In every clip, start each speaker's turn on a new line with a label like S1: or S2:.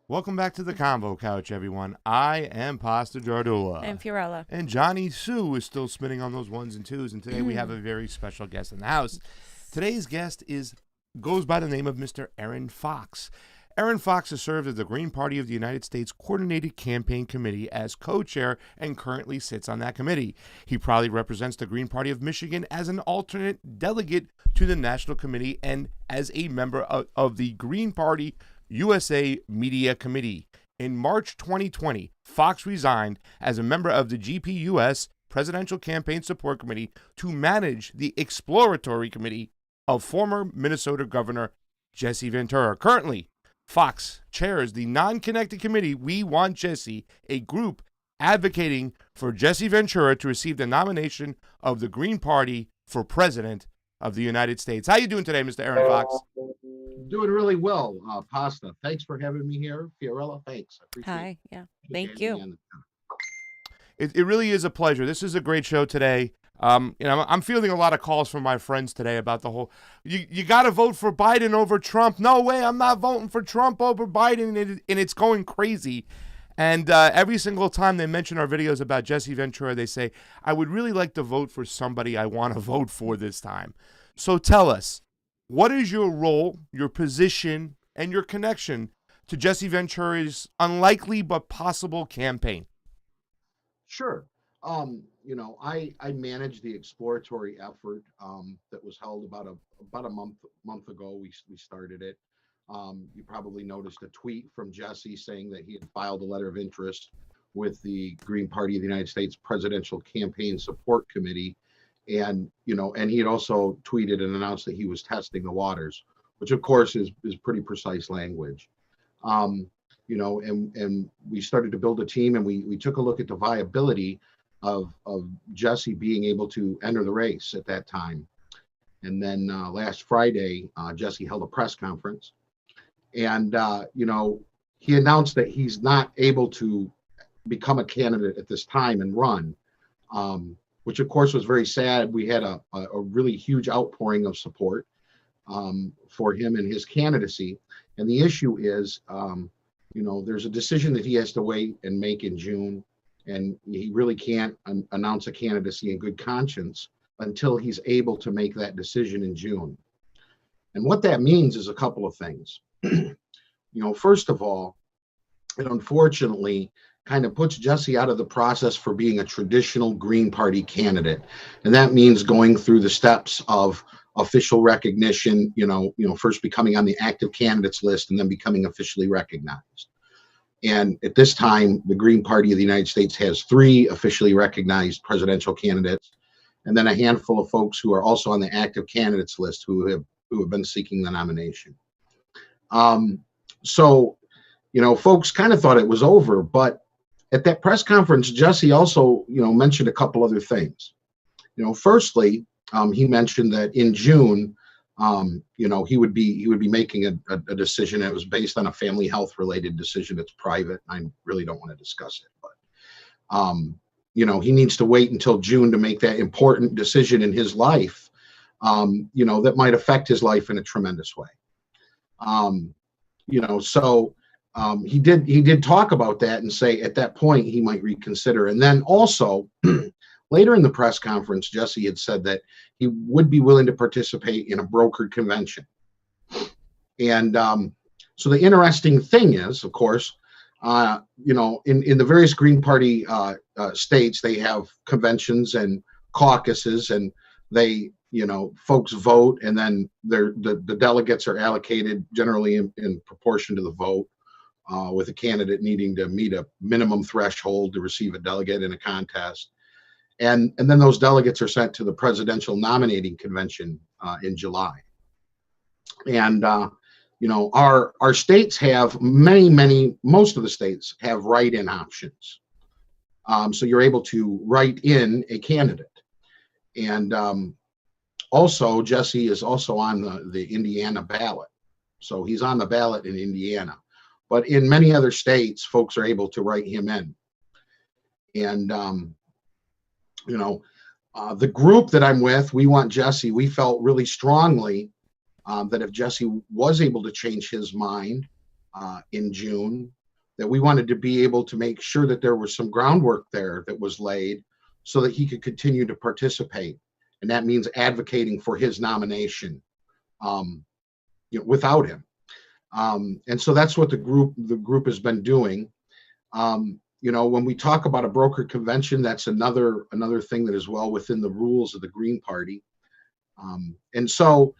S1: Welcome back to the Convo Couch, everyone. I am Pasta Jardula.
S2: And Fiorella.
S1: And Jonny Sue is still spinning on those ones and twos. And today we have a very special guest in the house. Today's guest goes by the name of Mr. Erin Fox. Erin Fox has served as the Green Party of the United States Coordinated Campaign Committee as co-chair and currently sits on that committee. He proudly represents the Green Party of Michigan as an alternate delegate to the National Committee and as a member of the Green Party USA Media Committee. In March 2020, Fox resigned as a member of the GPUS Presidential Campaign Support Committee to manage the exploratory committee of former Minnesota Governor Jesse Ventura. Currently, Fox chairs the non-connected committee We Want Jesse, a group advocating for Jesse Ventura to receive the nomination of the Green Party for President of the United States. How you doing today, Mr. Erin Fox?
S3: Doing really well, Pasta. Thanks for having me here. Fiorella, thanks. I appreciate
S2: Hi. Yeah. Thank
S3: having
S2: you.
S3: me on the show.
S1: It really is a pleasure. This is a great show today. I'm fielding a lot of calls from my friends today about the whole, you got to vote for Biden over Trump. No way, I'm not voting for Trump over Biden, and it's going crazy. And every single time they mention our videos about Jesse Ventura, they say, I would really like to vote for somebody I want to vote for this time. So tell us, what is your role, your position, and your connection to Jesse Ventura's unlikely but possible campaign?
S3: Sure. I managed the exploratory effort that was held about a month ago. We started it. You probably noticed a tweet from Jesse saying that he had filed a letter of interest with the Green Party of the United States Presidential Campaign Support Committee. And he had also tweeted and announced that he was testing the waters, which of course is pretty precise language. And we started to build a team, and we took a look at the viability of Jesse being able to enter the race at that time. And then last Friday, Jesse held a press conference, and he announced that he's not able to become a candidate at this time and run. Which of course was very sad. We had a really huge outpouring of support for him and his candidacy. And the issue is, there's a decision that he has to wait and make in June, and he really can't announce a candidacy in good conscience until he's able to make that decision in June. And what that means is a couple of things. First of all, it unfortunately kind of puts Jesse out of the process for being a traditional Green Party candidate. And that means going through the steps of official recognition, first becoming on the active candidates list and then becoming officially recognized. And at this time, the Green Party of the United States has 3 officially recognized presidential candidates, and then a handful of folks who are also on the active candidates list who have been seeking the nomination. So folks kind of thought it was over, but at that press conference, Jesse also, mentioned a couple other things. Firstly, he mentioned that in June, he would be making a decision that was based on a family health related decision that's private. I really don't want to discuss it, but he needs to wait until June to make that important decision in his life, that might affect his life in a tremendous way. So he did talk about that and say at that point he might reconsider. And then also later in the press conference, Jesse had said that he would be willing to participate in a brokered convention. And so the interesting thing is, of course, in the various Green Party states, they have conventions and caucuses, and they, folks vote, and then the delegates are allocated generally in proportion to the vote. With a candidate needing to meet a minimum threshold to receive a delegate in a contest. And then those delegates are sent to the presidential nominating convention in July. And, our states have most of the states have write-in options. So you're able to write in a candidate. And also, Jesse is also on the Indiana ballot. So he's on the ballot in Indiana. But in many other states, folks are able to write him in. And, the group that I'm with, We Want Jesse, we felt really strongly that if Jesse was able to change his mind in June, that we wanted to be able to make sure that there was some groundwork there that was laid so that he could continue to participate. And that means advocating for his nomination, without him. And so that's what the group has been doing. When we talk about a brokered convention, that's another thing that is well within the rules of the Green Party. And so,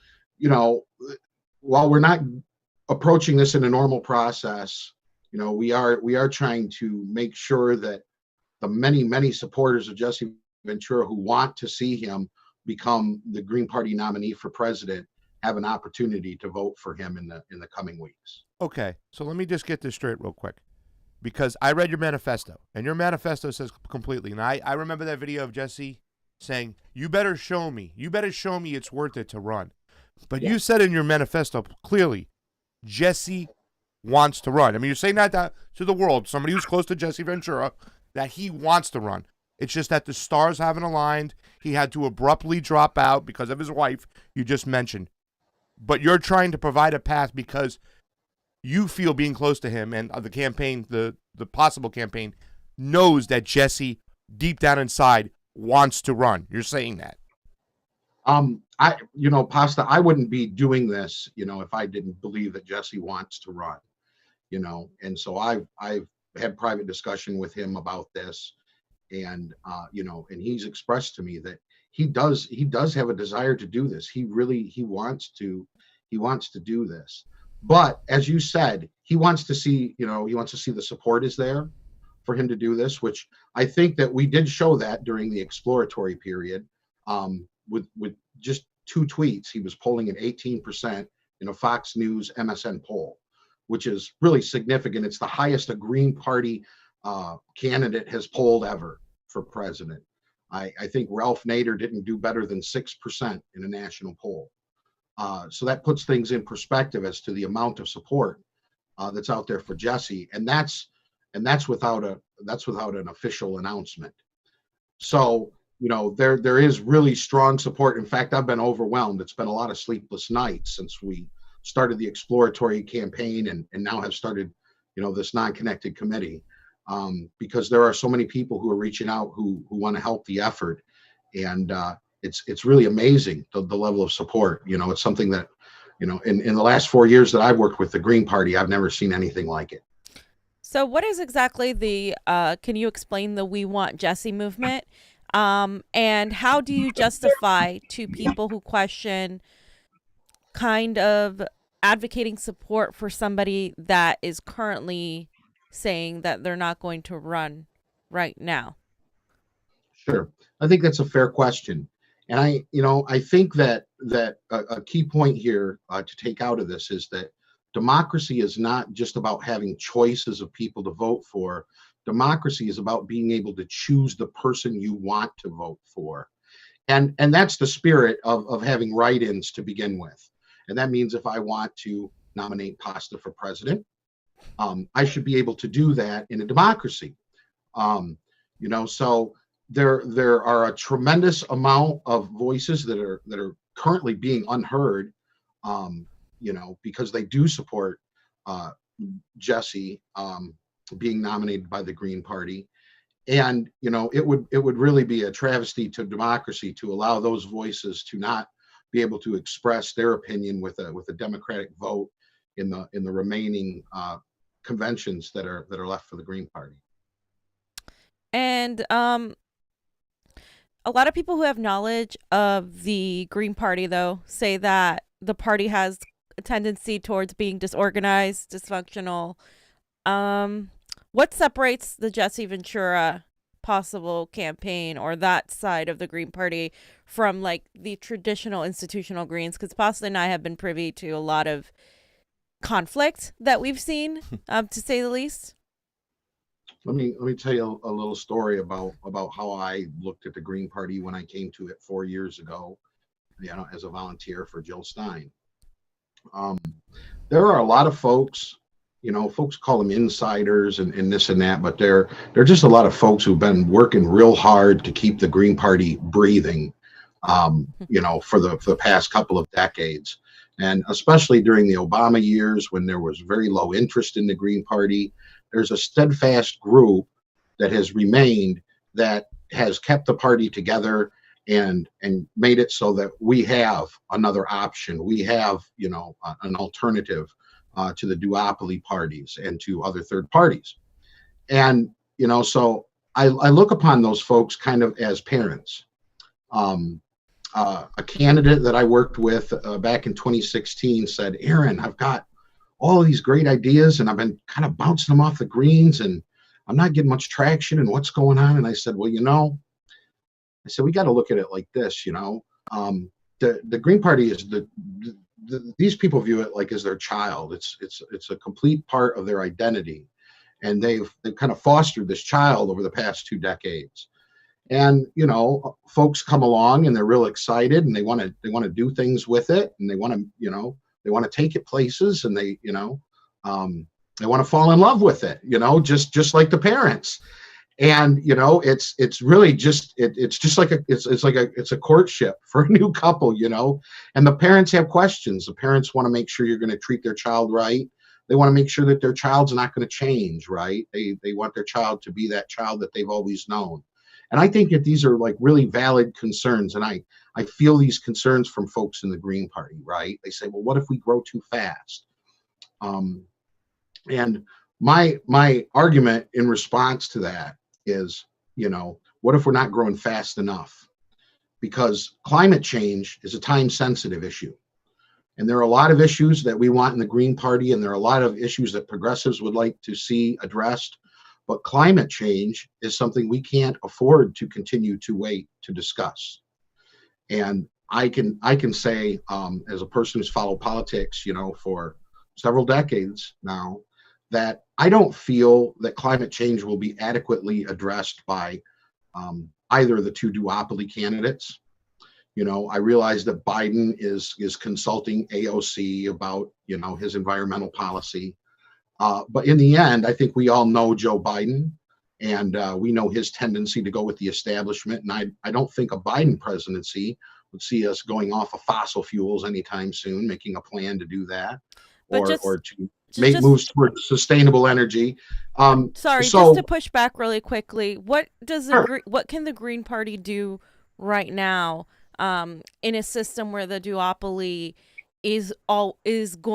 S3: while we're not approaching this in a normal process, we are trying to make sure that the many supporters of Jesse Ventura who want to see him become the Green Party nominee for president have an opportunity to vote for him in the coming weeks.
S1: Okay, so let me just get this straight real quick, because I read your manifesto, and your manifesto says completely, and I remember that video of Jesse saying, you better show me it's worth it to run. But You said in your manifesto clearly, Jesse wants to run. I mean, you're saying that to the world, somebody who's close to Jesse Ventura, that he wants to run. It's just that the stars haven't aligned. He had to abruptly drop out because of his wife, you just mentioned. But you're trying to provide a path because you feel, being close to him and the campaign, the possible campaign, knows that Jesse, deep down inside, wants to run. You're saying that.
S3: Pasta, I wouldn't be doing this, if I didn't believe that Jesse wants to run, and so I've had private discussion with him about this, and and he's expressed to me that he does have a desire to do this. He wants to do this. But as you said, he wants to see the support is there for him to do this, which I think that we did show that during the exploratory period. With just 2 tweets, he was polling at 18% in a Fox News MSN poll, which is really significant. It's the highest a Green Party candidate has polled ever for president. I think Ralph Nader didn't do better than 6% in a national poll. So that puts things in perspective as to the amount of support that's out there for Jesse, and that's without an official announcement. So there is really strong support. In fact, I've been overwhelmed. It's been a lot of sleepless nights since we started the exploratory campaign and now have started this non-connected committee, because there are so many people who are reaching out who want to help the effort, and it's really amazing the level of support. It's something that in the last 4 years that I've worked with the Green Party, I've never seen anything like it.
S2: So what is exactly the can you explain the We Want Jesse movement, and how do you justify to people who question kind of advocating support for somebody that is currently saying that they're not going to run right now?
S3: Sure. I think that's a fair question. And I think that a key point here to take out of this is that democracy is not just about having choices of people to vote for. Democracy is about being able to choose the person you want to vote for. And that's the spirit of having write-ins to begin with. And that means if I want to nominate Pasta for president, I should be able to do that in a democracy. So there are a tremendous amount of voices that are currently being unheard, because they do support Jesse being nominated by the Green Party. And it would really be a travesty to democracy to allow those voices to not be able to express their opinion with a Democratic vote in the remaining conventions that are left for the Green Party.
S2: And a lot of people who have knowledge of the Green Party, though, say that the party has a tendency towards being disorganized, dysfunctional. What separates the Jesse Ventura possible campaign or that side of the Green Party from like the traditional institutional Greens? Because Pasta and I have been privy to a lot of conflict that we've seen, to say the least.
S3: Let me tell you a little story about how I looked at the Green Party when I came to it 4 years ago, as a volunteer for Jill Stein. There are a lot of folks, folks call them insiders and this and that, but they're just a lot of folks who've been working real hard to keep the Green Party breathing, for the past couple of decades. And especially during the Obama years when there was very low interest in the Green Party, there's a steadfast group that has remained that has kept the party together and made it so that we have another option. We have, an alternative to the duopoly parties and to other third parties. And, so I look upon those folks kind of as parents. A candidate that I worked with back in 2016 said, Erin, I've got all of these great ideas and I've been kind of bouncing them off the greens and I'm not getting much traction and what's going on. And I said, well, we got to look at it like this, the Green Party is these people view it like as their child. It's a complete part of their identity. And they've kind of fostered this child over the past 2 decades. And, folks come along and they're real excited and they want to do things with it. And they want to take it places and they want to fall in love with it, just like the parents. And, it's really just, it's just like it's a courtship for a new couple, and the parents have questions. The parents want to make sure you're going to treat their child right. They want to make sure that their child's not going to change, right? They want their child to be that child that they've always known. And I think that these are like really valid concerns. And I feel these concerns from folks in the Green Party, right? They say, well, what if we grow too fast? And my argument in response to that is, what if we're not growing fast enough? Because climate change is a time-sensitive issue. And there are a lot of issues that we want in the Green Party, and there are a lot of issues that progressives would like to see addressed. But climate change is something we can't afford to continue to wait to discuss. And I can say, as a person who's followed politics, for several decades now, that I don't feel that climate change will be adequately addressed by either of the 2 duopoly candidates. I realize that Biden is consulting AOC about, his environmental policy. But in the end, I think we all know Joe Biden, and we know his tendency to go with the establishment. And I don't think a Biden presidency would see us going off of fossil fuels anytime soon, making a plan to do that, or to make moves towards sustainable energy.
S2: Just to push back really quickly, what can the Green Party do right now in a system where the duopoly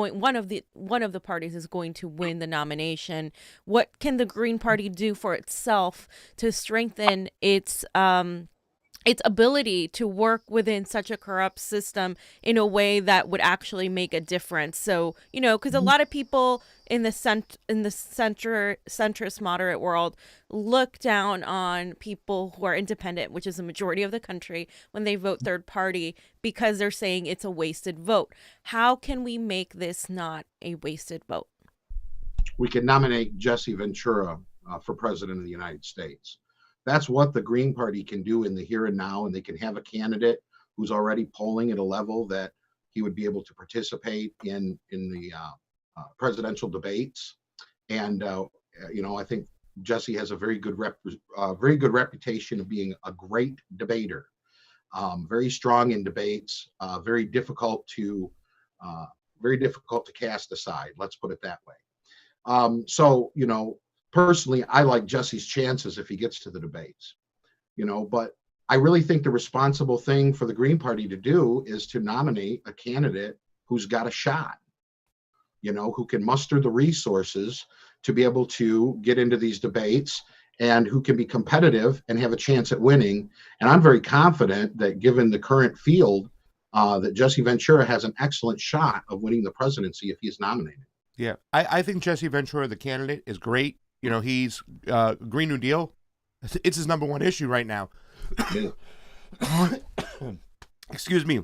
S2: one of the parties is going to win the nomination? What can the Green Party do for itself to strengthen its ability to work within such a corrupt system in a way that would actually make a difference? So, because a lot of people in the centrist moderate world look down on people who are independent, which is the majority of the country, when they vote third party, because they're saying it's a wasted vote. How can we make this not a wasted vote?
S3: We can nominate Jesse Ventura for president of the United States. That's what the Green Party can do in the here and now, and they can have a candidate who's already polling at a level that he would be able to participate in the presidential debates. And I think Jesse has a very good reputation of being a great debater, very strong in debates, very difficult to cast aside. Let's put it that way. Personally, I like Jesse's chances if he gets to the debates, but I really think the responsible thing for the Green Party to do is to nominate a candidate who's got a shot, who can muster the resources to be able to get into these debates and who can be competitive and have a chance at winning. And I'm very confident that given the current field, that Jesse Ventura has an excellent shot of winning the presidency if he's nominated.
S1: Yeah, I think Jesse Ventura, the candidate, is great. He's Green New Deal. It's his number one issue right now. Excuse me.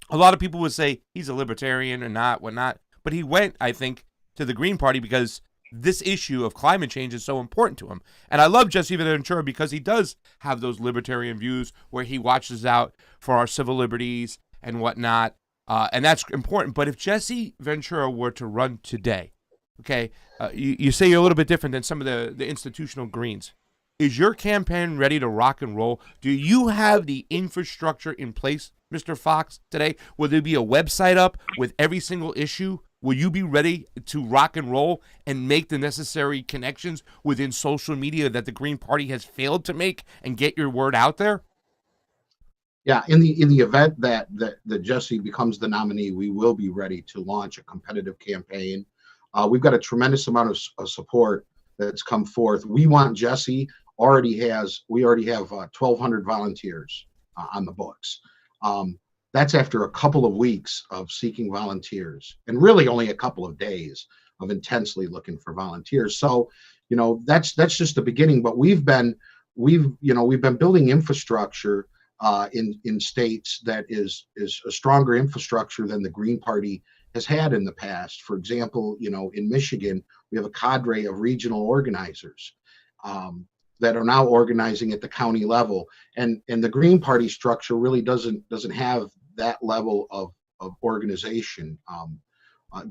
S1: A lot of people would say he's a libertarian or not, whatnot. But he went, I think, to the Green Party because this issue of climate change is so important to him. And I love Jesse Ventura because he does have those libertarian views where he watches out for our civil liberties and whatnot. And that's important. But if Jesse Ventura were to run today, okay, you say you're a little bit different than some of the institutional Greens. Is your campaign ready to rock and roll? Do you have the infrastructure in place, Mr. Fox, today? Will there be a website up with every single issue? Will you be ready to rock and roll and make the necessary connections within social media that the Green Party has failed to make and get your word out there?
S3: Yeah, in the event that Jesse becomes the nominee, we will be ready to launch a competitive campaign. We've got a tremendous amount of support that's come forth. We want Jesse. We already have 1,200 volunteers on the books. That's after a couple of weeks of seeking volunteers, and really only a couple of days of intensely looking for volunteers. So, that's just the beginning. But we've been building infrastructure in states that is a stronger infrastructure than the Green Party has had in the past. For example, in Michigan, we have a cadre of regional organizers that are now organizing at the county level, and the Green Party structure really doesn't have that level of organization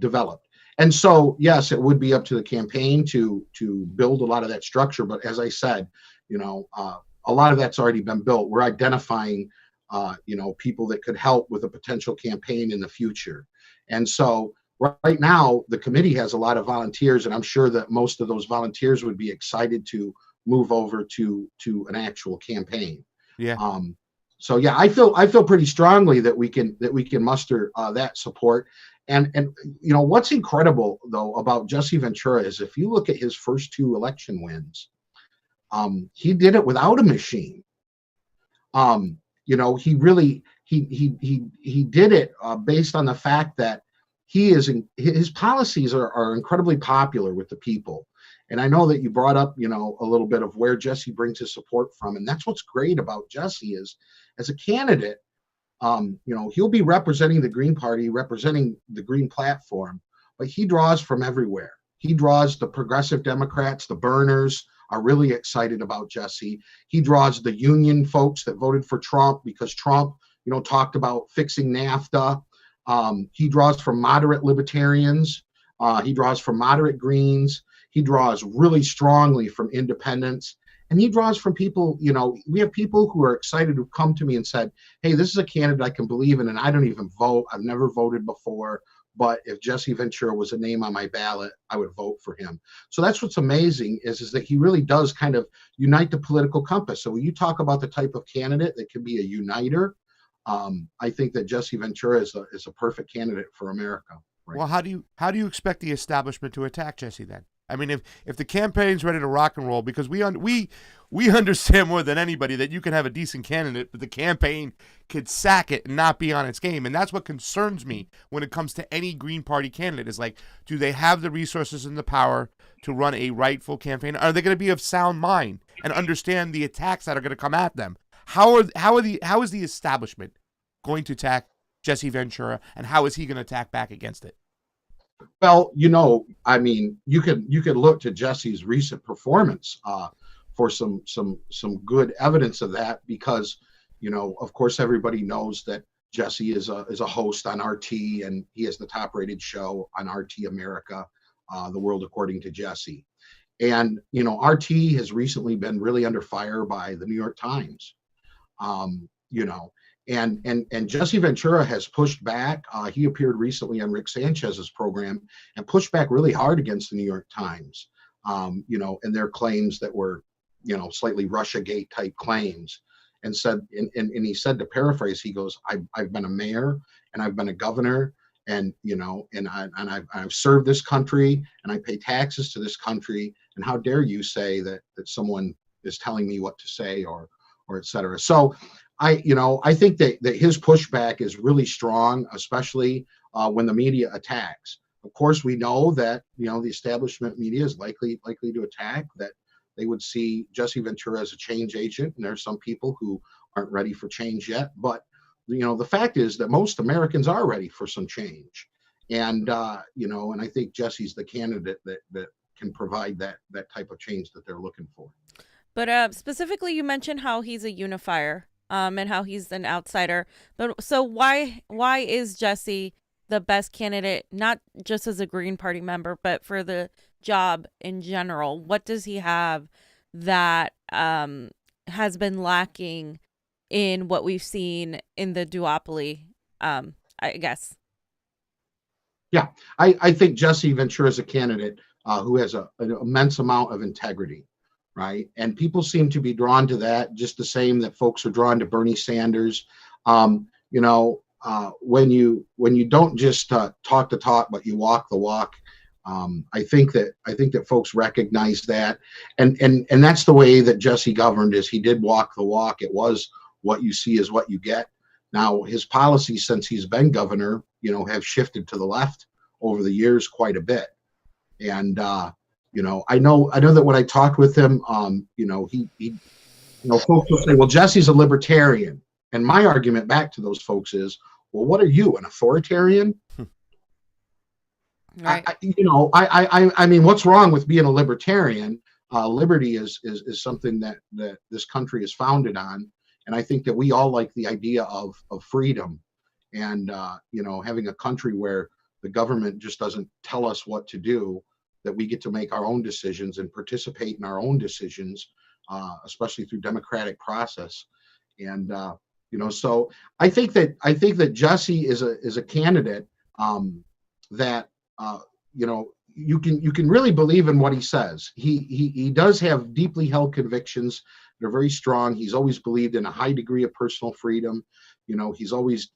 S3: developed. And so, yes, it would be up to the campaign to build a lot of that structure. But as I said, a lot of that's already been built. We're identifying, people that could help with a potential campaign in the future. And so right now, the committee has a lot of volunteers, and I'm sure that most of those volunteers would be excited to move over to an actual campaign.
S1: Yeah.
S3: So yeah, I feel pretty strongly that we can muster that support. And what's incredible though about Jesse Ventura is if you look at his first 2 election wins, he did it without a machine. He really he did it based on the fact that his policies are incredibly popular with the people. And I know that you brought up, a little bit of where Jesse brings his support from. And that's what's great about Jesse is as a candidate, he'll be representing the Green Party, representing the Green platform, but he draws from everywhere. He draws the progressive Democrats, the burners are really excited about Jesse. He draws the union folks that voted for Trump because Trump, talked about fixing NAFTA. He draws from moderate libertarians. He draws from moderate Greens. He draws really strongly from independents. And he draws from people, we have people who are excited who come to me and said, hey, this is a candidate I can believe in, and I don't even vote. I've never voted before. But if Jesse Ventura was a name on my ballot, I would vote for him. So that's what's amazing is that he really does kind of unite the political compass. So when you talk about the type of candidate that can be a uniter, I think that Jesse Ventura is a perfect candidate for America. Right?
S1: Well, how do you expect the establishment to attack Jesse then? I mean, if the campaign's ready to rock and roll, because we understand more than anybody that you can have a decent candidate, but the campaign could sack it and not be on its game. And that's what concerns me when it comes to any Green Party candidate is like, do they have the resources and the power to run a rightful campaign? Are they going to be of sound mind and understand the attacks that are going to come at them? How is the establishment going to attack Jesse Ventura, and how is he going to attack back against it?
S3: Well, I mean, you could look to Jesse's recent performance for some good evidence of that, because of course everybody knows that Jesse is a host on RT, and he has the top rated show on RT America, The World According to Jesse. And RT has recently been really under fire by the New York Times. And Jesse Ventura has pushed back. He appeared recently on Rick Sanchez's program and pushed back really hard against the New York Times, and their claims that were, slightly Russiagate type claims, and said, and he said, to paraphrase, he goes, I've been a mayor and I've been a governor, and I've served this country and I pay taxes to this country, and how dare you say that someone is telling me what to say or et cetera. So I think that his pushback is really strong, especially when the media attacks. Of course, we know that the establishment media is likely to attack, that they would see Jesse Ventura as a change agent, and there's some people who aren't ready for change yet. But the fact is that most Americans are ready for some change, and and I think Jesse's the candidate that can provide that type of change that they're looking for.
S2: But specifically, you mentioned how he's a unifier. And how he's an outsider. But so why is Jesse the best candidate, not just as a Green Party member, but for the job in general? What does he have that has been lacking in what we've seen in the duopoly, I guess.
S3: Yeah, I think Jesse Ventura is a candidate who has an immense amount of integrity, right? And people seem to be drawn to that, just the same that folks are drawn to Bernie Sanders. When you don't just talk the talk, but you walk the walk. I think that folks recognize that, and that's the way that Jesse governed. Is he did walk the walk. It was what you see is what you get. Now, his policies since he's been governor, have shifted to the left over the years quite a bit. And I know that when I talked with him, folks will say, "Well, Jesse's a libertarian," and my argument back to those folks is, "Well, what are you, an authoritarian?"
S2: Right.
S3: I mean, what's wrong with being a libertarian? Liberty is something that this country is founded on. And I think that we all like the idea of freedom and, having a country where the government just doesn't tell us what to do, that we get to make our own decisions and participate in our own decisions, especially through democratic process. And, so I think that Jesse is a candidate that, you can really believe in what he says. He does have deeply held convictions. They're very strong. He's always believed in a high degree of personal freedom. He's always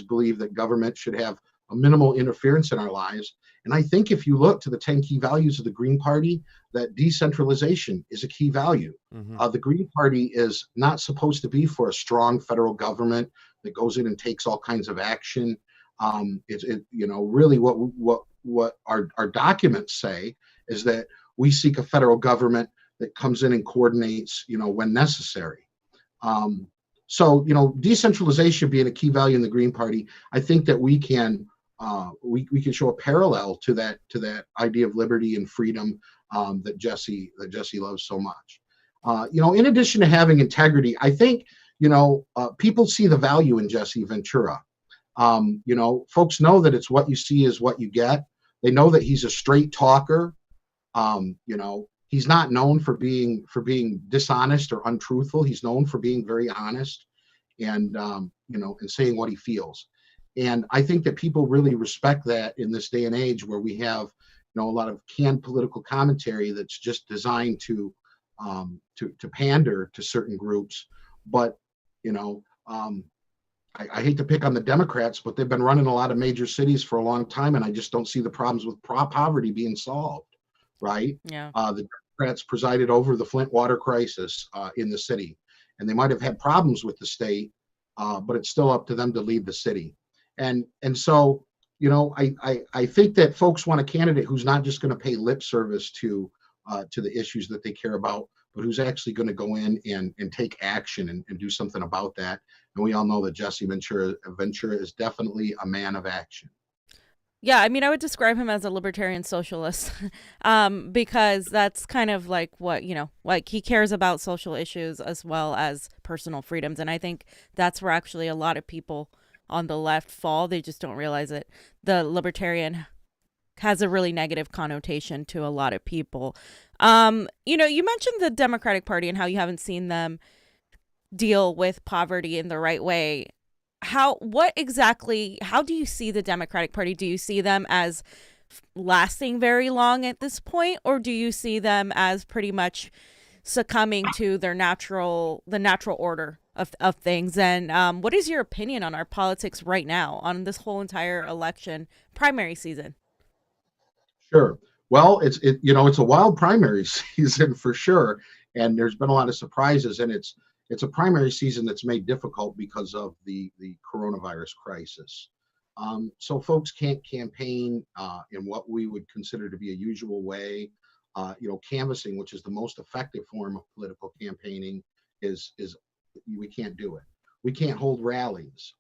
S3: believed that government should have a minimal interference in our lives. And I think if you look to the 10 key values of the Green Party, that decentralization is a key value.
S1: Mm-hmm.
S3: The Green Party is not supposed to be for a strong federal government that goes in and takes all kinds of action. Really what our documents say is that we seek a federal government that comes in and coordinates, when necessary. Decentralization being a key value in the Green Party, I think that we can show a parallel to that idea of liberty and freedom that Jesse loves so much. In addition to having integrity, I think people see the value in Jesse Ventura. Folks know that it's what you see is what you get. They know that he's a straight talker. He's not known for being dishonest or untruthful. He's known for being very honest and and saying what he feels. And I think that people really respect that in this day and age where we have a lot of canned political commentary that's just designed to pander to certain groups. But I hate to pick on the Democrats, but they've been running a lot of major cities for a long time, and I just don't see the problems with poverty being solved, right?
S2: Yeah.
S3: The Democrats presided over the Flint water crisis in the city, and they might have had problems with the state, but it's still up to them to lead the city. And so, I think that folks want a candidate who's not just going to pay lip service to the issues that they care about, but who's actually going to go in and take action and do something about that. And we all know that Jesse Ventura is definitely a man of action.
S2: Yeah, I mean, I would describe him as a libertarian socialist because that's kind of like what, like he cares about social issues as well as personal freedoms. And I think that's where actually a lot of people on the left fall. They just don't realize it. The libertarian has a really negative connotation to a lot of people. You mentioned the Democratic Party and how you haven't seen them deal with poverty in the right way. How do you see the Democratic Party? Do you see them as lasting very long at this point, or do you see them as pretty much succumbing to the natural order of things? And what is your opinion on our politics right now, on this whole entire election primary season?
S3: Sure. Well, it's a wild primary season for sure, and there's been a lot of surprises, and it's a primary season that's made difficult because of the coronavirus crisis. So folks can't campaign in what we would consider to be a usual way. Canvassing, which is the most effective form of political campaigning, is we can't do it. We can't hold rallies,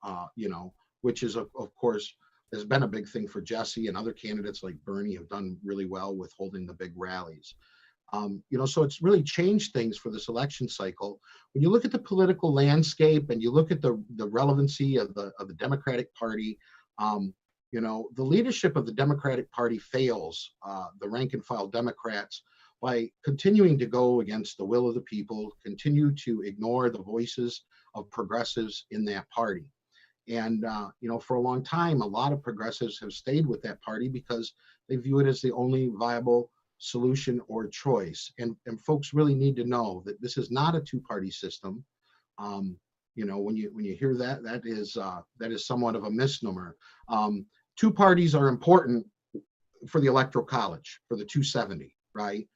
S3: which is of course has been a big thing for Jesse, and other candidates like Bernie have done really well with holding the big rallies. So it's really changed things for this election cycle. When you look at the political landscape and you look at the relevancy of the Democratic Party, the leadership of the Democratic Party fails the rank and file Democrats by continuing to go against the will of the people, continue to ignore the voices of progressives in that party. And, for a long time, a lot of progressives have stayed with that party because they view it as the only viable solution or choice. And folks really need to know that this is not a two-party system. When you hear that, that is somewhat of a misnomer. Two parties are important for the electoral college, for the 270, right?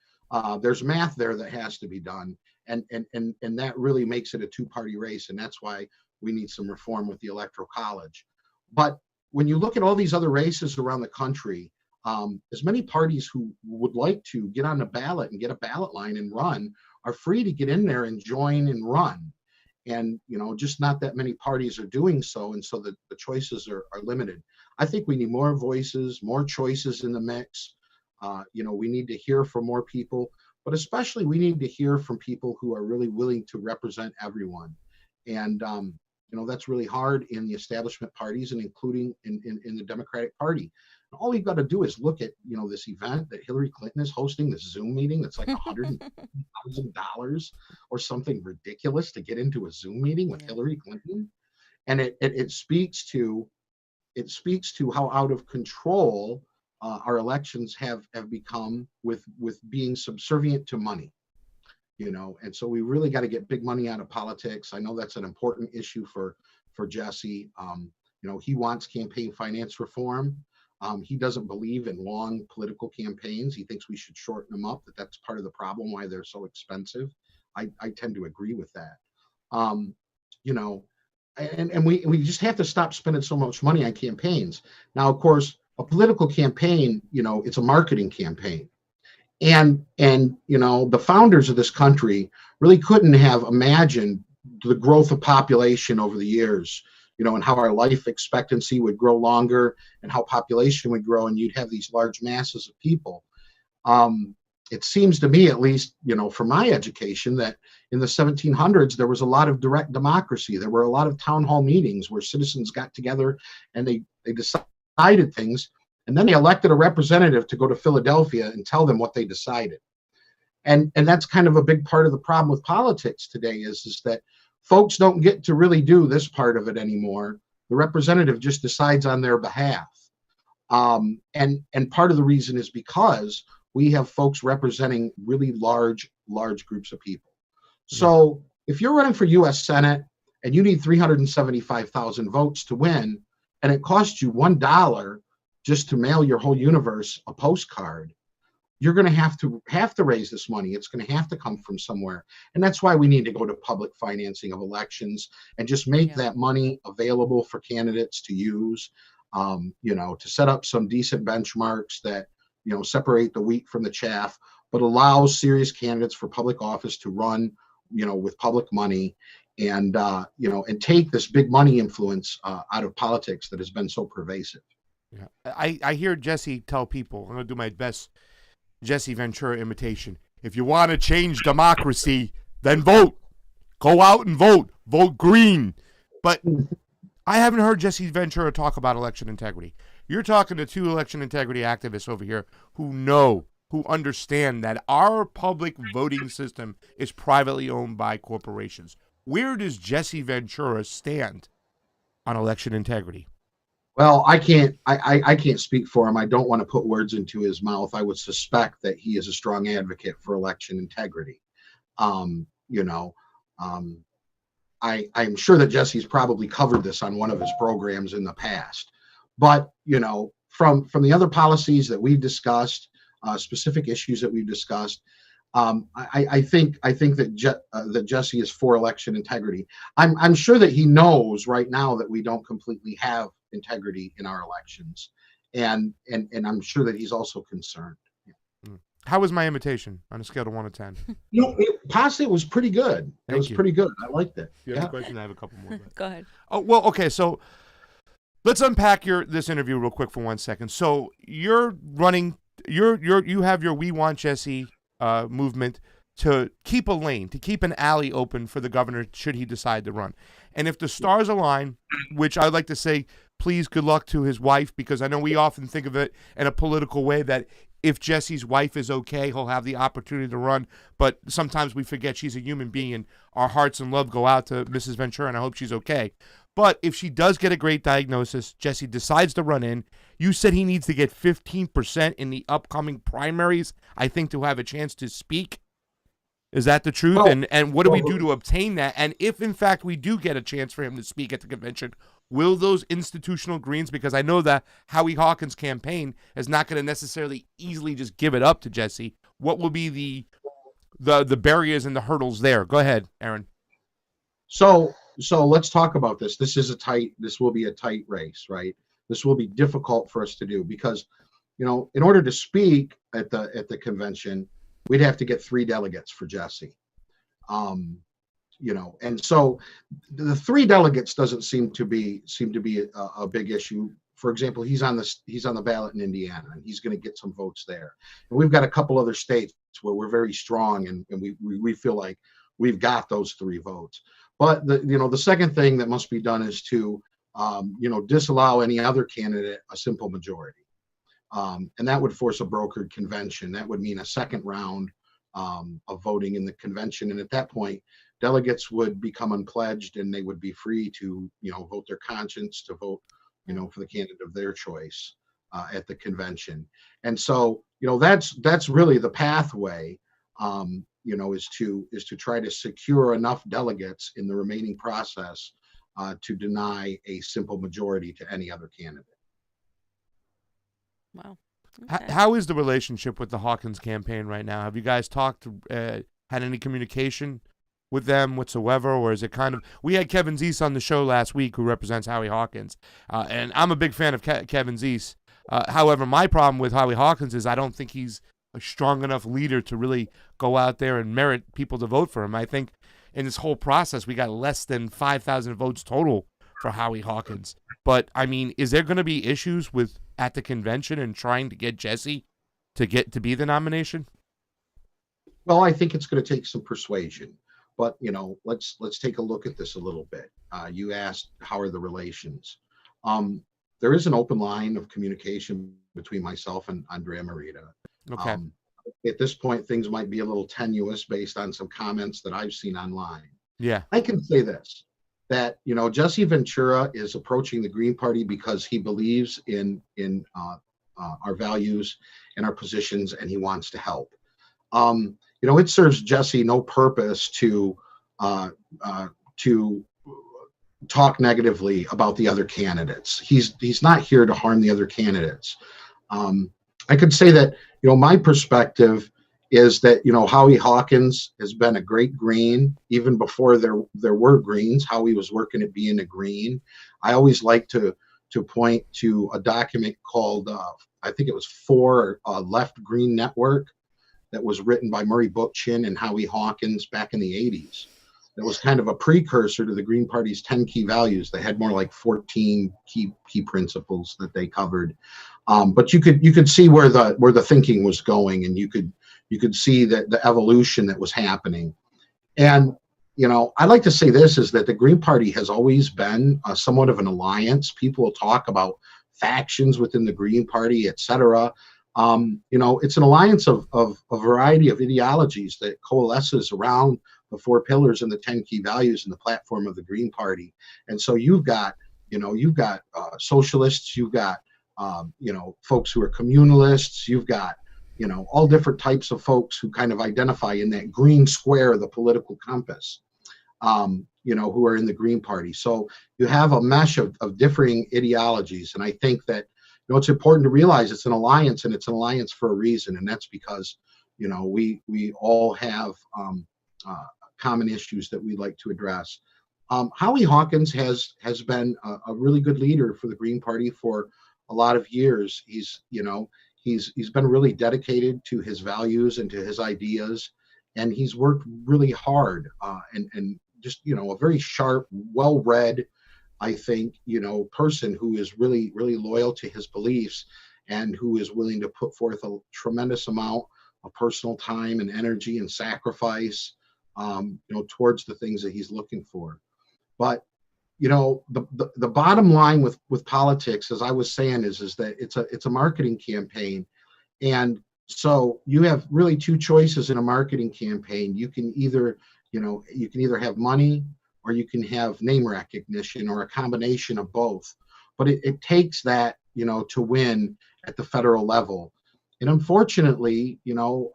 S3: There's math there that has to be done, and that really makes it a two-party race, and that's why we need some reform with the electoral college. But when you look at all these other races around the country, as many parties who would like to get on the ballot and get a ballot line and run are free to get in there and join and run. And, just not that many parties are doing so. And so the choices are limited. I think we need more voices, more choices in the mix. We need to hear from more people, but especially we need to hear from people who are really willing to represent everyone. And, that's really hard in the establishment parties and including in the Democratic Party. And all we've got to do is look at, this event that Hillary Clinton is hosting, this Zoom meeting that's like $100,000 or something ridiculous to get into a Zoom meeting with Hillary Clinton. And it speaks to how out of control our elections have become with being subservient to money. And so we really got to get big money out of politics. I know that's an important issue for Jesse. He wants campaign finance reform. He doesn't believe in long political campaigns. He thinks we should shorten them up, that's part of the problem why they're so expensive. I tend to agree with that. And we just have to stop spending so much money on campaigns. Now, of course, a political campaign, it's a marketing campaign. And the founders of this country really couldn't have imagined the growth of population over the years, and how our life expectancy would grow longer and how population would grow, and you'd have these large masses of people. It seems to me, at least, from my education, that in the 1700s, there was a lot of direct democracy. There were a lot of town hall meetings where citizens got together and they decided things. And then they elected a representative to go to Philadelphia and tell them what they decided. And that's kind of a big part of the problem with politics today is that folks don't get to really do this part of it anymore. The representative just decides on their behalf. And part of the reason is because we have folks representing really large groups of people. So if you're running for U.S. Senate and you need 375,000 votes to win, and it costs you $1 just to mail your whole universe a postcard, you're going to have to raise this money. It's going to have to come from somewhere. And that's why we need to go to public financing of elections and just make that money available for candidates to use, to set up some decent benchmarks that, separate the wheat from the chaff, but allows serious candidates for public office to run, with public money and, and take this big money influence out of politics that has been so pervasive.
S1: Yeah, I hear Jesse tell people, I'm going to do my best Jesse Ventura imitation. If you want to change democracy, then vote. Go out and vote. Vote green. But I haven't heard Jesse Ventura talk about election integrity. You're talking to two election integrity activists over here who understand that our public voting system is privately owned by corporations. Where does Jesse Ventura stand on election integrity?
S3: Well, I can't speak for him. I don't want to put words into his mouth. I would suspect that he is a strong advocate for election integrity. I'm sure that Jesse's probably covered this on one of his programs in the past. But, from the other policies that we've discussed, specific issues that we've discussed, I think that Jesse is for election integrity. I'm sure that he knows right now that we don't completely have integrity in our elections, and I'm sure that he's also concerned.
S1: How was my imitation on a scale of 1 to 10?
S3: It was pretty good. Pretty good. I liked it.
S1: If you have a question, I have a couple more.
S2: Go ahead.
S1: Oh, well, okay. So let's unpack this interview real quick for 1 second. So you're running. You have your We Want Jesse movement to keep a lane, to keep an alley open for the governor should he decide to run. And if the stars align, which I'd like to say, please, good luck to his wife, because I know we often think of it in a political way that if Jesse's wife is okay, he'll have the opportunity to run. But sometimes we forget she's a human being, and our hearts and love go out to Mrs. Ventura, and I hope she's okay. But if she does get a great diagnosis, Jesse decides to run in. You said he needs to get 15% in the upcoming primaries, I think, to have a chance to speak. Is that the truth?
S3: Well,
S1: and what do we do to obtain that? And if, in fact, we do get a chance for him to speak at the convention, will those institutional Greens, because I know that Howie Hawkins' campaign is not going to necessarily easily just give it up to Jesse, what will be the barriers and the hurdles there? Go ahead, Erin.
S3: So let's talk about this. This will be a tight race, right? This will be difficult for us to do because, in order to speak at the convention, we'd have to get 3 delegates for Jesse. And so the 3 delegates doesn't seem to be a big issue. For example, he's on the ballot in Indiana, and he's going to get some votes there. And we've got a couple other states where we're very strong, and we feel like we've got those 3 votes. But the second thing that must be done is to disallow any other candidate a simple majority. And that would force a brokered convention. That would mean a second round of voting in the convention. And at that point, delegates would become unpledged, and they would be free to, vote their conscience, to vote, for the candidate of their choice at the convention. And so, that's really the pathway, is to try to secure enough delegates in the remaining process to deny a simple majority to any other candidate.
S2: Wow. Okay.
S1: How is the relationship with the Hawkins campaign right now? Have you guys talked, had any communication with them whatsoever, or is it kind of? We had Kevin Zeese on the show last week, who represents Howie Hawkins, and I'm a big fan of Kevin Zeese. However, my problem with Howie Hawkins is I don't think he's a strong enough leader to really go out there and merit people to vote for him. I think in this whole process, we got less than 5,000 votes total for Howie Hawkins. But I mean, is there going to be issues at the convention and trying to get Jesse to be the nomination?
S3: Well, I think it's going to take some persuasion, but let's take a look at this a little bit. You asked, how are the relations? There is an open line of communication between myself and Andrea Merida.
S1: Okay.
S3: At this point, things might be a little tenuous based on some comments that I've seen online.
S1: Yeah.
S3: I can say this, that Jesse Ventura is approaching the Green Party because he believes in our values and our positions, and he wants to help. It serves Jesse no purpose to talk negatively about the other candidates. He's not here to harm the other candidates. I could say that my perspective is that Howie Hawkins has been a great Green even before there were Greens. Howie was working at being a Green. I always like to point to a document called I think it was For Left Green Network, that was written by Murray Bookchin and Howie Hawkins back in the 80s. That was kind of a precursor to the Green Party's 10 key values. They had more like 14 key principles that they covered. But you could see where the thinking was going, and you could see that the evolution that was happening. And I'd like to say this, is that the Green Party has always been somewhat of an alliance. People will talk about factions within the Green Party, etc. It's an alliance of a variety of ideologies that coalesces around the 4 pillars and the 10 key values in the platform of the Green Party. And so you've got socialists, you've got folks who are communalists, you've got all different types of folks who kind of identify in that green square of the political compass, who are in the Green Party. So you have a mesh of differing ideologies, and I think that it's important to realize it's an alliance, and it's an alliance for a reason, and that's because we all have common issues that we'd like to address. Howie Hawkins has been a really good leader for the Green Party for a lot of years. He's been really dedicated to his values and to his ideas, and he's worked really hard and just a very sharp, well-read, I think, person who is really, really loyal to his beliefs and who is willing to put forth a tremendous amount of personal time and energy and sacrifice, towards the things that he's looking for. But, the bottom line with politics, as I was saying, is that it's a marketing campaign, and So you have really two choices in a marketing campaign. You can either, you can either have money or you can have name recognition or a combination of both. But it takes that, to win at the federal level. And unfortunately,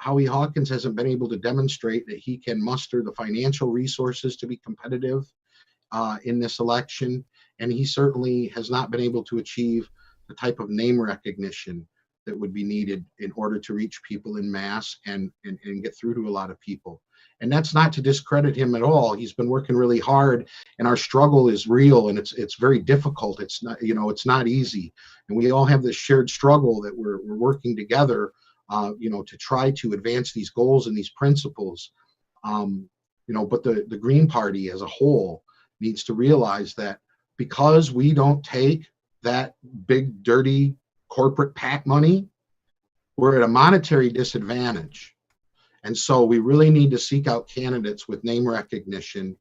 S3: Howie Hawkins hasn't been able to demonstrate that he can muster the financial resources to be competitive in this election. And he certainly has not been able to achieve the type of name recognition that would be needed in order to reach people in mass and get through to a lot of people. And that's not to discredit him at all. He's been working really hard, and our struggle is real, and it's very difficult. It's not, it's not easy. And we all have this shared struggle that we're working together, to try to advance these goals and these principles. But the Green Party as a whole needs to realize that because we don't take that big, dirty corporate PAC money, we're at a monetary disadvantage. And so we really need to seek out candidates with name recognition,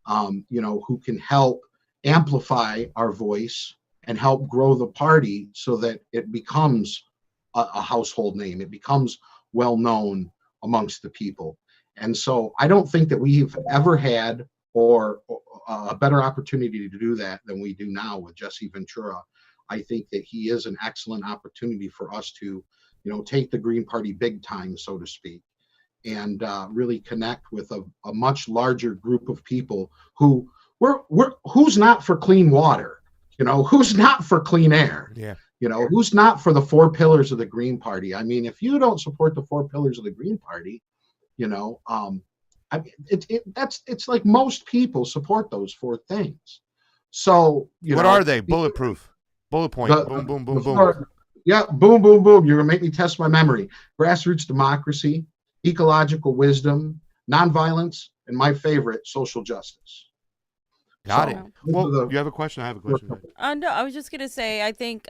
S3: who can help amplify our voice and help grow the party so that it becomes a household name. It becomes well known amongst the people. And so I don't think that we've ever had or a better opportunity to do that than we do now with Jesse Ventura. I think that he is an excellent opportunity for us to, take the Green Party big time, so to speak, and really connect with a much larger group of people who who's not for clean water, who's not for clean air, who's not for the four pillars of the Green Party. I mean, if you don't support the four pillars of the Green Party, it's like most people support those four things. So,
S1: what are they? Bulletproof. Bullet point. Boom, boom, boom, boom.
S3: Yeah, boom, boom, boom. You're going to make me test my memory. Grassroots democracy, ecological wisdom, nonviolence, and my favorite, social justice.
S1: Got it. Well, you have a question? I have a question.
S2: No, I was just going to say, I think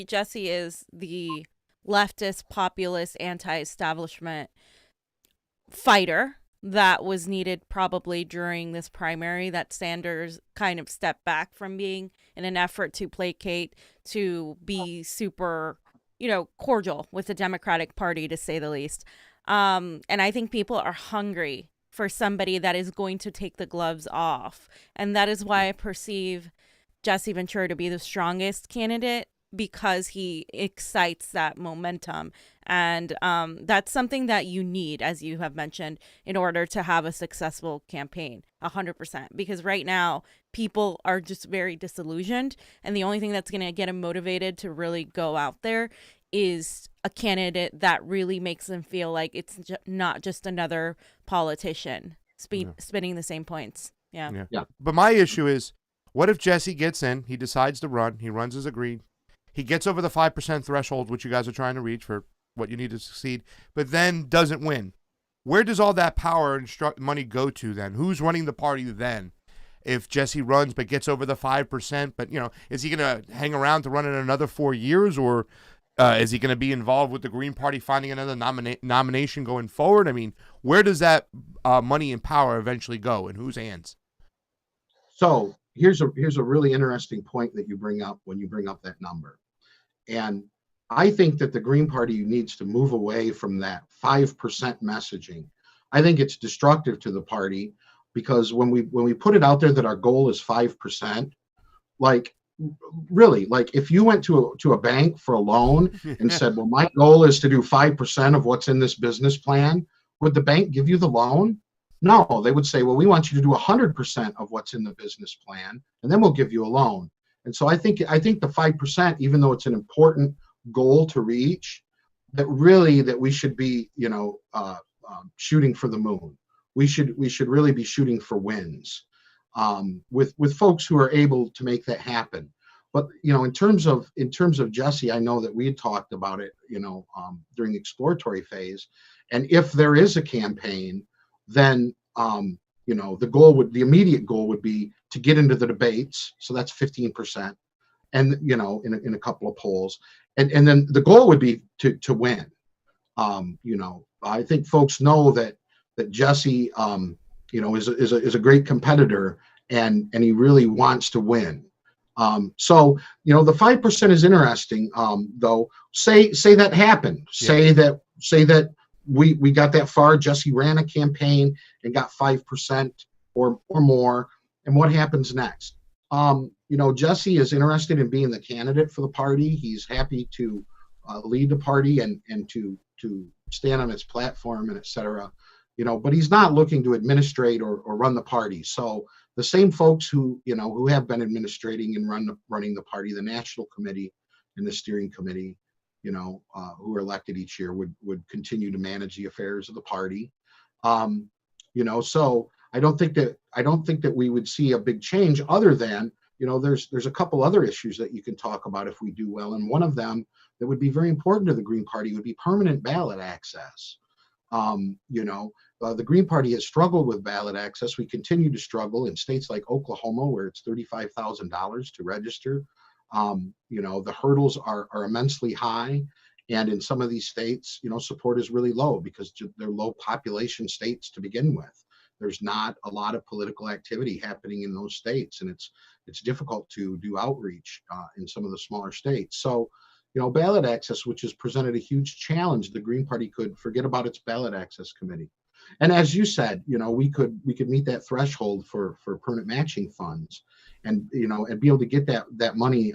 S2: Jesse is the leftist, populist, anti-establishment fighter that was needed probably during this primary, that Sanders kind of stepped back from being in an effort to placate, to be super, cordial with the Democratic Party, to say the least. And I think people are hungry for somebody that is going to take the gloves off. And that is why I perceive Jesse Ventura to be the strongest candidate, because he excites that momentum. And that's something that you need, as you have mentioned, in order to have a successful campaign, 100%. Because right now, people are just very disillusioned. And the only thing that's going to get them motivated to really go out there is a candidate that really makes them feel like it's not just another politician spinning the same points. Yeah.
S1: But my issue is, what if Jesse gets in, he decides to run, he runs as agreed, he gets over the 5% threshold, which you guys are trying to reach for what you need to succeed, but then doesn't win? Where does all that power and money go to then? Who's running the party then? If Jesse runs but gets over the 5%, but, is he going to hang around to run in another 4 years, or is he going to be involved with the Green Party finding another nomination going forward? I mean, where does that money and power eventually go, in whose hands?
S3: So here's a really interesting point that you bring up when you bring up that number. And I think that the Green Party needs to move away from that 5% messaging. I think it's destructive to the party, because when we put it out there that our goal is 5%, like, really, like, if you went to a bank for a loan and said, well, my goal is to do 5% of what's in this business plan, would the bank give you the loan? No, they would say, well, we want you to do 100% of what's in the business plan, and then we'll give you a loan. And so I think the 5%, even though it's an important goal to reach, that we should be, shooting for the moon. We should really be shooting for wins, with folks who are able to make that happen. But in terms of Jesse, I know that we had talked about it, during the exploratory phase, and if there is a campaign, then the immediate goal would be to get into the debates. So that's 15%, and in a couple of polls, and then the goal would be to win. I think folks know that Jesse, is a great competitor, and he really wants to win. So the 5% is interesting. Though, say that happened. Say that we got that far. Jesse ran a campaign and got 5% or more. And what happens next? Jesse is interested in being the candidate for the party. He's happy to lead the party and to stand on its platform and et cetera. But he's not looking to administrate or run the party. So the same folks who have been administrating and running the party, the national committee and the steering committee, who are elected each year would continue to manage the affairs of the party. So I don't think that we would see a big change, other than there's a couple other issues that you can talk about if we do well, and one of them that would be very important to the Green Party would be permanent ballot access. The Green Party has struggled with ballot access. We continue to struggle in states like Oklahoma, where it's $35,000 to register. The hurdles are immensely high. And in some of these states, support is really low because they're low population states to begin with. There's not a lot of political activity happening in those states, and it's difficult to do outreach in some of the smaller states. So, ballot access, which has presented a huge challenge, the Green Party could forget about its ballot access committee. And as you said, we could meet that threshold for permanent matching funds, and and be able to get that money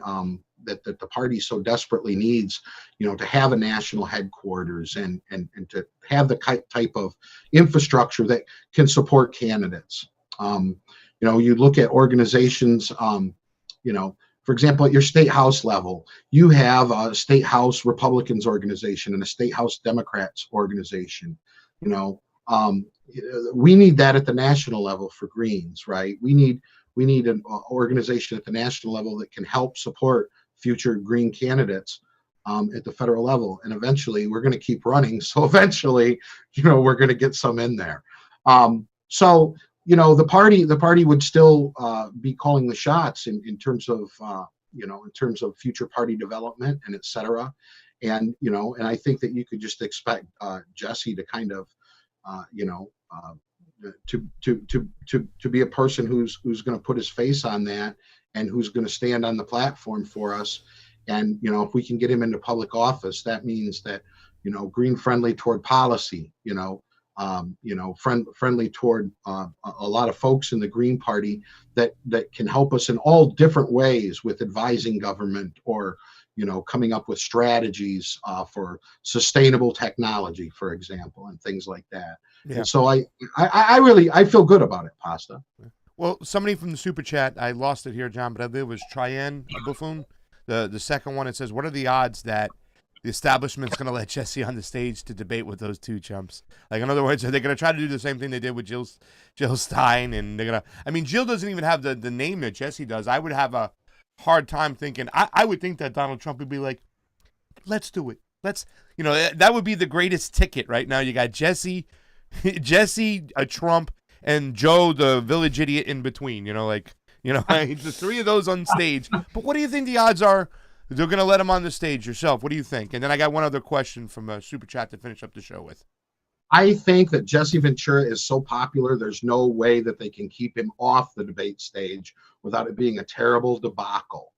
S3: that the party so desperately needs, to have a national headquarters and to have the type of infrastructure that can support candidates. You look at organizations, for example, at your state house level, you have a state house Republicans organization and a state house Democrats organization. We need that at the national level for Greens, right? We need an organization at the national level that can help support future Green candidates at the federal level. And eventually we're going to keep running. So eventually, we're going to get some in there. The party would still be calling the shots in terms of, in terms of future party development and et cetera. And I think that you could just expect Jesse to kind of, to be a person who's going to put his face on that and who's going to stand on the platform for us. And if we can get him into public office, that means that green friendly toward policy, friendly toward a lot of folks in the Green Party that can help us in all different ways with advising government or coming up with strategies for sustainable technology, for example, and things like that. Yeah. And so I feel good about it, Pasta.
S1: Well, somebody from the super chat, I lost it here, John, but I believe it was Tryan Buffoon. The second one, it says, what are the odds that the establishment's going to let Jesse on the stage to debate with those two chumps? Like, in other words, are they going to try to do the same thing they did with Jill Stein? And they're going to, I mean, Jill doesn't even have the name that Jesse does. I would have a hard time thinking, I would think that Donald Trump would be like, let's do it. That would be the greatest ticket right now. You got Jesse, a Trump, and Joe, the village idiot in between, the three of those on stage. But what do you think the odds are they're going to let him on the stage yourself? What do you think? And then I got one other question from a super chat to finish up the show with.
S3: I think that Jesse Ventura is so popular, there's no way that they can keep him off the debate stage without it being a terrible debacle.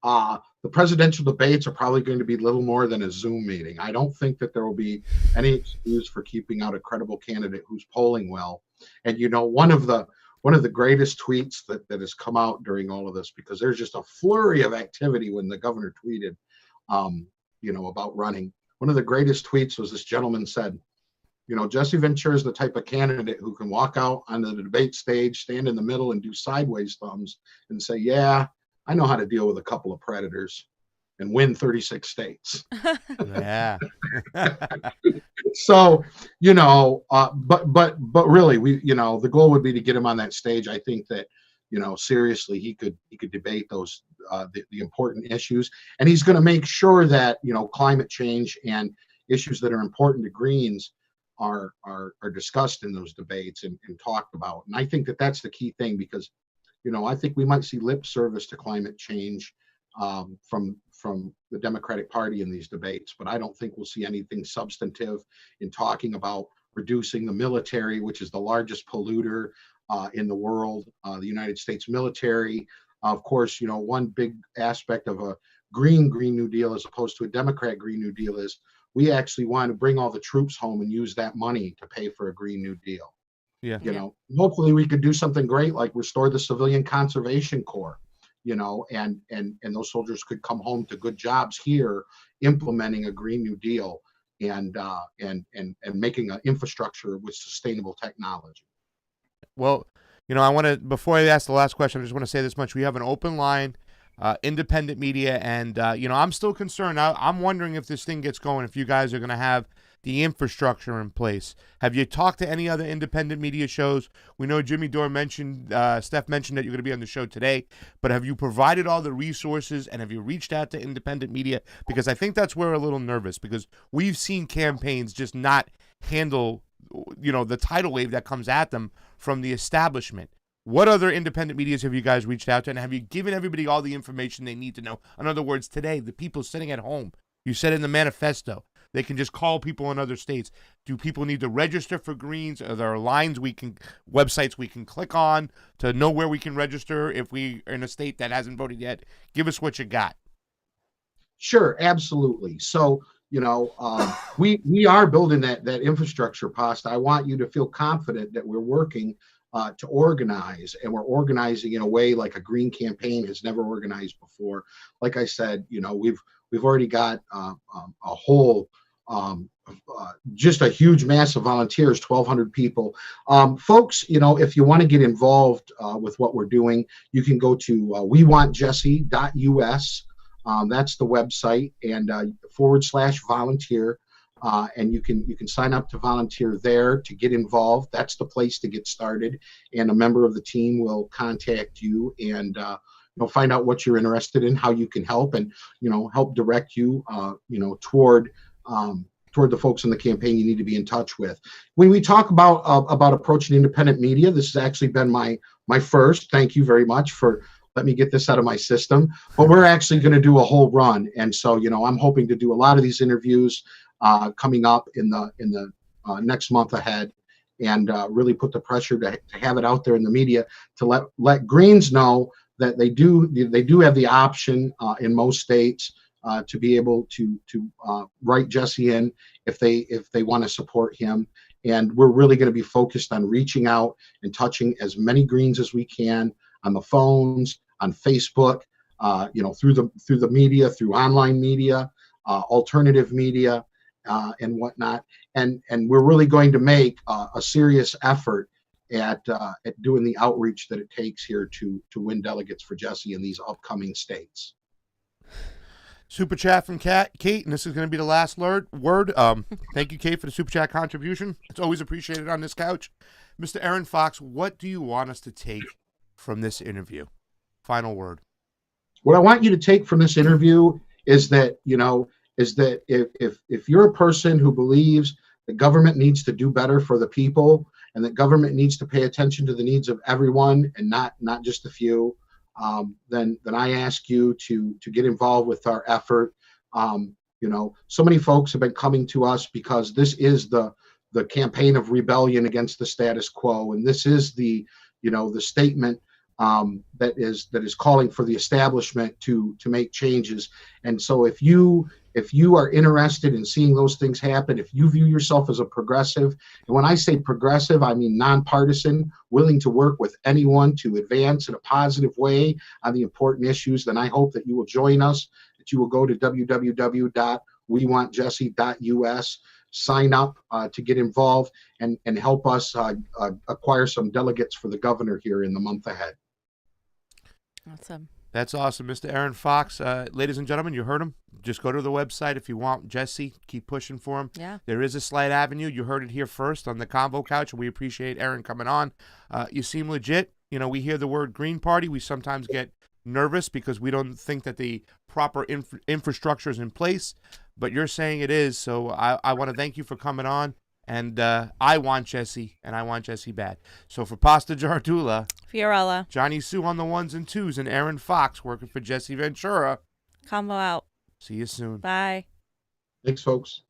S3: The presidential debates are probably going to be little more than a Zoom meeting. I don't think that there will be any excuse for keeping out a credible candidate who's polling well. And one of the greatest tweets that has come out during all of this, because there's just a flurry of activity when the governor tweeted, about running. One of the greatest tweets was this gentleman said, Jesse Ventura is the type of candidate who can walk out onto the debate stage, stand in the middle, and do sideways thumbs and say, yeah, I know how to deal with a couple of predators and win 36 states.
S1: Yeah.
S3: So, but really, the goal would be to get him on that stage. I think that, seriously, he could debate those, the important issues, and he's going to make sure that, climate change and issues that are important to Greens are discussed in those debates and talked about. And I think that that's the key thing, because, I think we might see lip service to climate change from the Democratic Party in these debates, but I don't think we'll see anything substantive in talking about reducing the military, which is the largest polluter in the world. The United States military Of course, one big aspect of a Green New Deal as opposed to a Democrat Green New Deal is we actually want to bring all the troops home and use that money to pay for a Green New Deal.
S1: Yeah.
S3: Hopefully we could do something great like restore the Civilian Conservation Corps, and those soldiers could come home to good jobs here implementing a Green New Deal and making an infrastructure with sustainable technology.
S1: Well, I want to, before I ask the last question, I just want to say this much. We have an open line, independent media, and, I'm still concerned. I'm wondering if this thing gets going, if you guys are going to have the infrastructure in place. Have you talked to any other independent media shows? We know Jimmy Dore mentioned, Steph mentioned that you're going to be on the show today, but have you provided all the resources and have you reached out to independent media? Because I think that's where we're a little nervous because we've seen campaigns just not handle, the tidal wave that comes at them from the establishment. What other independent medias have you guys reached out to, and have you given everybody all the information they need to know? In other words, today, the people sitting at home, you said in the manifesto, they can just call people in other states. Do people need to register for Greens? Are there websites we can click on to know where we can register if we are in a state that hasn't voted yet? Give us what you got.
S3: Sure, absolutely. So, we are building that infrastructure, Pasta. I want you to feel confident that we're working to organize, and we're organizing in a way like a Green campaign has never organized before. Like I said, we've already got a whole just a huge mass of volunteers, 1,200 people. Folks, if you want to get involved with what we're doing, you can go to wewantjesse.us. That's the website, and /volunteer. And you can sign up to volunteer there to get involved. That's the place to get started. And a member of the team will contact you and find out what you're interested in, how you can help, and help direct you toward the folks in the campaign you need to be in touch with. When we talk about approaching independent media, this has actually been my first. Thank you very much for let me get this out of my system. But we're actually going to do a whole run, and so I'm hoping to do a lot of these interviews coming up in the next month ahead, and really put the pressure to have it out there in the media to let Greens know that they do have the option in most states to be able to write Jesse in if they want to support him. And we're really going to be focused on reaching out and touching as many Greens as we can on the phones, on Facebook, through the media, through online media, alternative media, and whatnot. And we're really going to make a serious effort at doing the outreach that it takes here to win delegates for Jesse in these upcoming states.
S1: Super chat from Kate, and this is going to be the last word. Thank you, Kate, for the super chat contribution. It's always appreciated on this couch. Mr. Erin Fox, what do you want us to take from this interview? Final word.
S3: What I want you to take from this interview is that if you're a person who believes the government needs to do better for the people, and that government needs to pay attention to the needs of everyone and not just a few, then I ask you to get involved with our effort. So many folks have been coming to us because this is the campaign of rebellion against the status quo, and this is the statement that is calling for the establishment to make changes. And so if you are interested in seeing those things happen, if you view yourself as a progressive, and when I say progressive, I mean nonpartisan, willing to work with anyone to advance in a positive way on the important issues, then I hope that you will join us, that you will go to www.wewantjesse.us, sign up to get involved, and help us acquire some delegates for the governor here in the month ahead.
S2: Awesome.
S1: That's awesome, Mr. Erin Fox. Ladies and gentlemen, you heard him. Just go to the website if you want Jesse. Keep pushing for him.
S2: Yeah.
S1: There is a slight avenue. You heard it here first on the CONVO couch, and we appreciate Erin coming on. You seem legit. We hear the word Green Party. We sometimes get nervous because we don't think that the proper infrastructure is in place, but you're saying it is. So I want to thank you for coming on. And I want Jesse, and I want Jesse bad. So for Pasta Jardula,
S2: Fiorella,
S1: Johnny Sue on the ones and twos, and Erin Fox working for Jesse Ventura.
S2: CONVO out.
S1: See you soon.
S2: Bye.
S3: Thanks, folks.